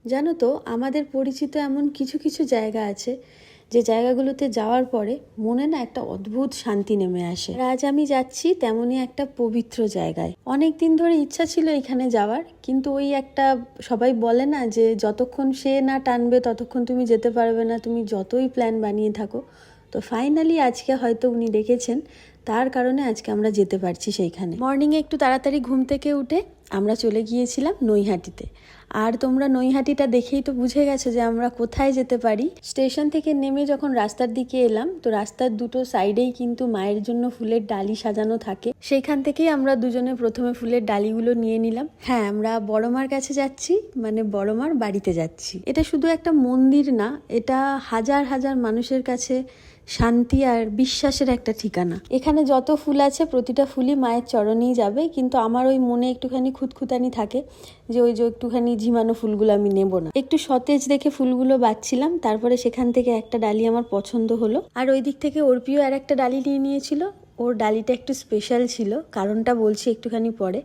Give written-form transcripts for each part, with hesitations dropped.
জানো তো, আমাদের পরিচিত এমন কিছু কিছু জায়গা আছে যে জায়গাগুলোতে যাওয়ার পরে মনে না একটা অদ্ভুত শান্তি নেমে আসে। আর আজ আমি যাচ্ছি তেমনই একটা পবিত্র জায়গায়। অনেক দিন ধরে ইচ্ছা ছিল এখানে যাওয়ার, কিন্তু ওই একটা সবাই বলে না যে যতক্ষণ সে না টানবে ততক্ষণ তুমি যেতে পারবে না, তুমি যতই প্ল্যান বানিয়ে থাকো। তো ফাইনালি আজকে হয়তো উনি ডেকেছেন, তার কারণে আজকে আমরা যেতে পারছি সেইখানে। মর্নিংয়ে একটু তাড়াতাড়ি ঘুম থেকে উঠে আমরা চলে গিয়েছিলাম নৈহাটিতে। আর তোমরা নৈহাটিটা দেখেই তো বুঝে গেছো যে আমরা কোথায় যেতে পারি। স্টেশন থেকে নেমে যখন রাস্তার দিকে এলাম, তো রাস্তার দুটো সাইডেই কিন্তু মায়ের জন্য ফুলের ডালি সাজানো থাকে। সেইখান থেকেই আমরা দুজনে প্রথমে ফুলের ডালিগুলো নিয়ে নিলাম। হ্যাঁ, আমরা বড়মার কাছে যাচ্ছি, মানে বড়মার বাড়িতে যাচ্ছি। এটা শুধু একটা মন্দির না, এটা হাজার হাজার মানুষের কাছে শান্তি আর বিশ্বাসের একটা ঠিকানা। এখানে যত ফুল আছে প্রতিটা ফুলই মায়ের চরণেই যাবে, কিন্তু আমার ওই মনে একটুখানি খুঁতখুঁতানি থাকে যে ওই যে একটুখানি ঝিমানো ফুলগুলো আমি নেব না। একটু সতেজ দেখে ফুলগুলো বাঁচছিলাম, তারপরে সেখান থেকে একটা ডালি আমার পছন্দ হলো। আর ওই দিক থেকে অর্পিও আর একটা ডালি নিয়ে নিয়েছিল। ওর ডালিটা একটু স্পেশাল ছিল, কারণটা বলছি একটুখানি পরে।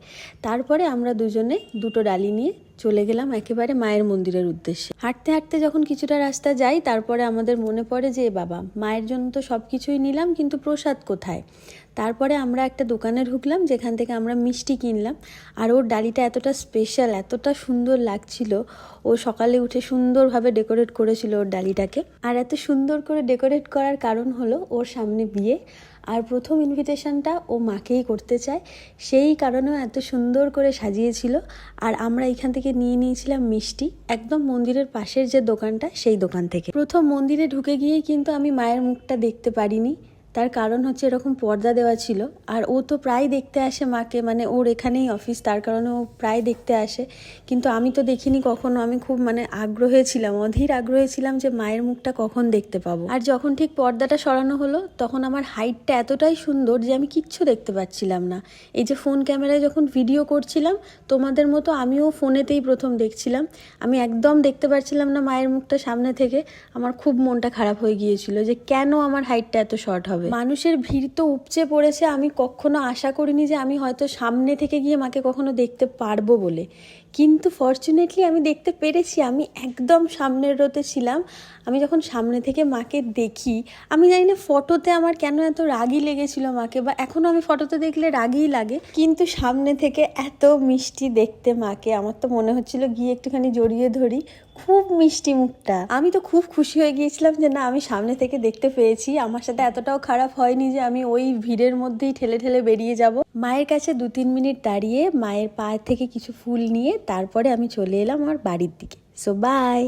তারপরে আমরা দুজনে দুটো ডালি নিয়ে চলে গেলাম একেবারে মায়ের মন্দিরের উদ্দেশ্যে। হাঁটতে হাঁটতে যখন কিছুটা রাস্তা যাই, তারপরে আমাদের মনে পড়ে যে বাবা, মায়ের জন্য তো সব কিছুই নিলাম, কিন্তু প্রসাদ কোথায়? তারপরে আমরা একটা দোকানে ঢুকলাম, যেখান থেকে আমরা মিষ্টি কিনলাম। আর ওর ডালিটা এতটা স্পেশাল, এতটা সুন্দর লাগছিল। ও সকালে উঠে সুন্দরভাবে ডেকোরেট করেছিল ওর ডালিটাকে। আর এত সুন্দর করে ডেকোরেট করার কারণ হলো ওর সামনে বিয়ে, আর প্রথম ইনভিটেশনটা ও মাকেই করতে চায়, সেই কারণেও এত সুন্দর করে সাজিয়েছিল। আর আমরা এখান থেকে নিয়ে নিয়েছিলাম মিষ্টি, একদম মন্দিরের পাশের যে দোকানটা সেই দোকান থেকে। প্রথম মন্দিরে ঢুকে গিয়েই কিন্তু আমি মায়ের মুখটা দেখতে পারিনি। তার কারণ হচ্ছে এরকম পর্দা দেওয়া ছিল, আর ও তো প্রায় দেখতে আসে মাকে, মানে ওর এখানেই অফিস, তার কারণে ও প্রায় দেখতে আসে। কিন্তু আমি তো দেখিনি কখনো। আমি খুব আগ্রহে ছিলাম, অধীর আগ্রহে ছিলাম যে মায়ের মুখটা কখন দেখতে পাবো। আর যখন ঠিক পর্দাটা সরানো হলো, তখন আমার হাইটটা এতটাই সুন্দর যে আমি কিচ্ছু দেখতে পাচ্ছিলাম না। এই যে ফোন ক্যামেরায় যখন ভিডিও করছিলাম তোমাদের মতো, আমিও ফোনেতেই প্রথম দেখছিলাম। আমি একদম দেখতে পাচ্ছিলাম না মায়ের মুখটা সামনে থেকে। আমার খুব মনটা খারাপ হয়ে গিয়েছিল যে কেন আমার হাইটটা এত শর্ট হবে। মানুষের ভিড় তো উপচে পড়েছে, আমি কখনো আশা করিনি যে আমি হয়তো সামনে থেকে গিয়ে মাকে কখনো দেখতে পারবো বলে। কিন্তু ফরচুনেটলি আমি দেখতে পেরেছি। আমি একদম সামনের রোতে ছিলাম। আমি যখন সামনে থেকে মাকে দেখি, আমি জানি না ফটোতে আমার কেন এত রাগই লেগেছিল মাকে, বা এখনও আমি ফটোতে দেখলে রাগই লাগে, কিন্তু সামনে থেকে এত মিষ্টি দেখতে মাকে, আমার তো মনে হচ্ছিল গিয়ে একটুখানি জড়িয়ে ধরি। খুব মিষ্টি মুখটা। আমি তো খুব খুশি হয়ে গিয়েছিলাম যে না, আমি সামনে থেকে দেখতে পেয়েছি। আমার সাথে এতটাও খারাপ হয়নি যে আমি ওই ভিড়ের মধ্যেই ঠেলে ঠেলে বেরিয়ে যাব। মায়ের কাছে 2-3 মিনিট দাঁড়িয়ে মায়ের পা থেকে কিছু ফুল নিয়ে তারপরে আমি চলে এলাম আমার বাড়ির দিকে। So by.